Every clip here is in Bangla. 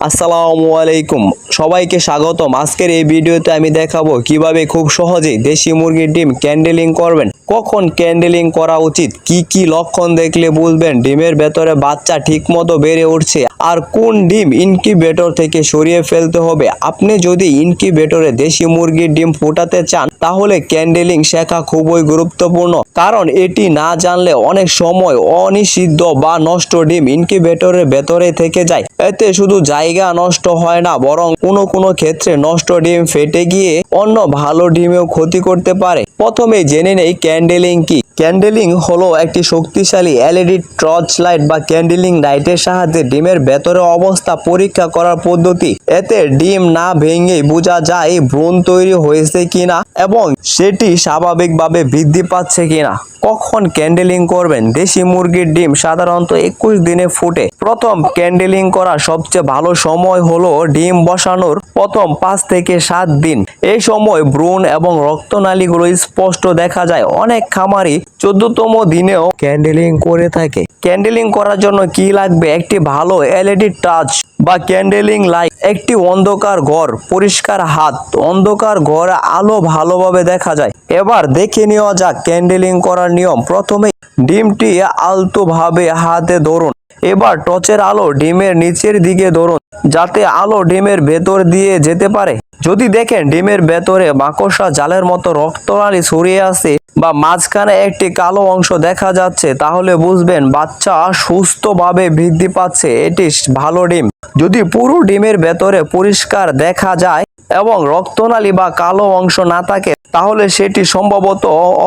আসসালামু আলাইকুম, সবাইকে স্বাগতম। আজকের এই ভিডিওতে আমি দেখাবো কিভাবে খুব সহজেই দেশি মুরগির ডিম ক্যান্ডেলিং করবেন, কখন ক্যান্ডেলিং করা উচিত, কি কি লক্ষণ দেখলে বুঝবেন ডিমের ভেতরে বাচ্চা ঠিকমতো বেড়ে উঠছে, আর কোন ডিম ইনকিউবেটর থেকে সরিয়ে ফেলতে হবে। আপনি যদি ইনকিউবেটরে দেশি মুরগির ডিম ফোটাতে চান তাহলে ক্যান্ডেলিং শেখা খুবই গুরুত্বপূর্ণ, কারণ এটি না জানলে অনেক সময় অনিষিদ্ধ বা নষ্ট ডিম ইনকিউবেটরের ভেতরে থেকে যায়। এতে শুধু জায়গা নষ্ট হয় না, বরং কোনো ক্ষেত্রে নষ্ট ডিম ফেটে গিয়ে অন্য ভালো ডিমেও ক্ষতি করতে পারে। প্রথমে জেনে নেই ক্যান্ডেলিং কি। ক্যান্ডেলিং হলো একটি শক্তিশালী এলইডি টর্চ লাইট বা ক্যান্ডেলিং লাইটের সাহায্যে ডিমের ভেতরে অবস্থা পরীক্ষা করার পদ্ধতি। এতে ডিম না ভেঙে বোঝা যায় ভ্রূণ তৈরি হয়েছে কিনা এবং সেটি স্বাভাবিকভাবে বৃদ্ধি পাচ্ছে কিনা। কখন ক্যান্ডেলিং করবেন? দেশি মুরগির ডিম সাধারণত 21 দিনে ফুটে। প্রথম ক্যান্ডেলিং করা সবচেয়ে ভালো সময় হলো ডিম বসানোর প্রথম 5 থেকে 7 দিন। এই সময় ভ্রূণ এবং রক্তনালীগুলো স্পষ্ট দেখা যায়। অনেক খামারি 14তম দিনেও ক্যান্ডেলিং করে থাকে। ক্যান্ডেলিং করার জন্য কি লাগবে? একটি ভালো এলইডি টাচ বা ক্যান্ডেলিং লাইট, একটি অন্ধকার ঘর, পরিষ্কার হাত। অন্ধকার ঘরে আলো ভালোভাবে দেখা যায়। এবার দেখে নেওয়া যাক ক্যান্ডেলিং করার নিয়ম। প্রথমে ডিমটি আলতোভাবে হাতে ধরুন। এবার টর্চের আলো ডিমের নিচের দিকে ধরুন, যাতে আলো ডিমের ভেতর দিয়ে যেতে পারে। যদি দেখেন ডিমের ভেতরে মাকড়সা জালের মতো রক্তনালী ছড়িয়ে আছে বা মাঝখানে একটি কালো অংশ দেখা যাচ্ছে, তাহলে বুঝবেন বাচ্চা সুস্থভাবে বৃদ্ধি পাচ্ছে। এটি ভালো ডিম। যদি পুরো ডিমের ভেতরে পরিষ্কার দেখা যায় এবং রক্তনালী বা কালো অংশ না থাকে, তাহলে সেটি সম্ভবত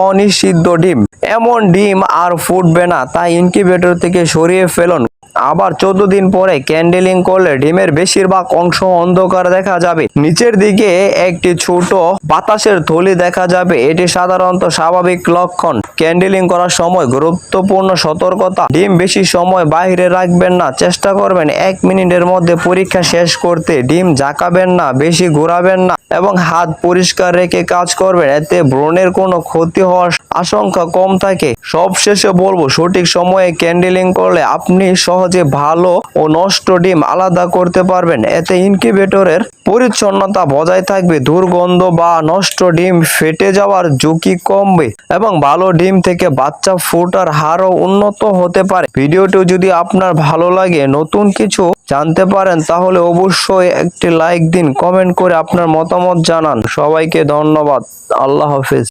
অনিষিদ্ধ ডিম। এমন ডিম আর ফুটবে না, তাই ইনকিউবেটর থেকে সরিয়ে ফেলুন। আবার 14 দিন পরে ক্যান্ডেলিং করলে ডিমের বেশিরভাগ অংশ অন্ধকার দেখা যাবে। নিচের দিকে একটি ছোট বাতাসের থলি দেখা যাবে। এটি সাধারণত স্বাভাবিক লক্ষণ। ক্যান্ডেলিং করার সময় গুরুত্বপূর্ণ সতর্কতা: ডিম বেশি সময় বাইরে রাখবেন না। চেষ্টা করবেন 1 মিনিটের মধ্যে পরীক্ষা শেষ করতে। ডিম ঝাঁকাবেন না, বেশি ঘোরাবেন না এবং হাত পরিষ্কার রেখে কাজ করবেন। এতে ভ্রূণের কোনো ক্ষতি হওয়ার আশঙ্কা কম থাকে। সবশেষে বলবো, সঠিক সময়ে ক্যান্ডেলিং করলে আপনি সহজে ভালো ও নষ্ট ডিম আলাদা করতে পারবেন। এতে ইনকিউবেটরের পরিচ্ছন্নতা বজায় থাকবে, দুর্গন্ধ বা নষ্ট ডিম ফেটে যাওয়ার ঝুঁকি কমবে এবং ভালো ডিম থেকে বাচ্চা ফোটার হারও উন্নত হতে পারে। ভিডিওটি যদি আপনার ভালো লাগে, নতুন কিছু জানতে পারেন, তাহলে অবশ্যই একটি লাইক দিন, কমেন্ট করে আপনার মতামত জানান। সবাইকে ধন্যবাদ। আল্লাহ হাফেজ।